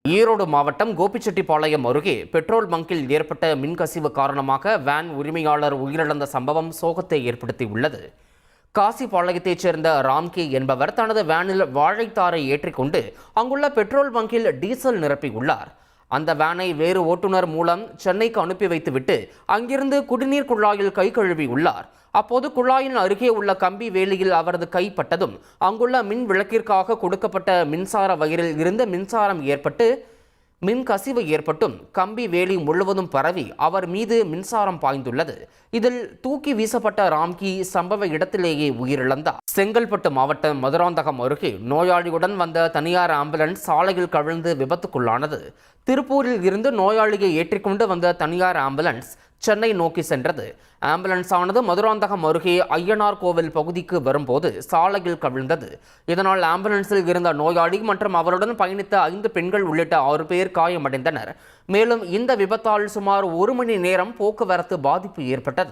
ஈரோடு மாவட்டம் கோபிச்செட்டிப்பாளையம் அருகே பெட்ரோல் பங்கில் ஏற்பட்ட மின்கசிவு காரணமாக வேன் உரிமையாளர் உயிரிழந்த சம்பவம் சோகத்தை ஏற்படுத்தியுள்ளது. காசிப்பாளையத்தைச் சேர்ந்த ராம்கே என்பவர் தனது வேனில் வாழைத்தாரை ஏற்றிக்கொண்டு அங்குள்ள பெட்ரோல் பங்கில் டீசல் நிரப்பியுள்ளார். அந்த வேனை வேறு ஓட்டுநர் மூலம் சென்னைக்கு அனுப்பி வைத்துவிட்டு அங்கிருந்து குடிநீர் குழாயில் கை கழுவியுள்ளார். அப்போது குழாயின் அருகே உள்ள கம்பி வேலியில் அவரது கைப்பட்டதும் அங்குள்ள மின் விளக்கிற்காக கொடுக்கப்பட்ட மின்சார வயரில் இருந்து மின்சாரம் ஏற்பட்டு மின் கசிவு ஏற்பட்டும் கம்பி வேலி முழுவதும் பரவி அவர் மீது மின்சாரம் பாய்ந்துள்ளது. இதில் தூக்கி வீசப்பட்ட ராம்கி சம்பவ இடத்திலேயே உயிரிழந்தார். செங்கல்பட்டு மாவட்டம் மதுராந்தகம் அருகே நோயாளியுடன் வந்த தனியார் ஆம்புலன்ஸ் சாலையில் கவிழ்ந்து விபத்துக்குள்ளானது. திருப்பூரில் இருந்து நோயாளியை ஏற்றிக்கொண்டு வந்த தனியார் ஆம்புலன்ஸ் சென்னை நோக்கி சென்றது. ஆம்புலன்ஸ் ஆனது மதுராந்தகம் அருகே ஐயனார் கோவில் பகுதிக்கு வரும்போது சாலையில் கவிழ்ந்தது. இதனால் ஆம்புலன்ஸில் இருந்த நோயாளி மற்றும் அவருடன் பயணித்த 5 பெண்கள் உள்ளிட்ட 6 பேர் காயமடைந்தனர். மேலும் இந்த விபத்தால் சுமார் 1 மணி நேரம் போக்குவரத்து பாதிப்பு ஏற்பட்டது.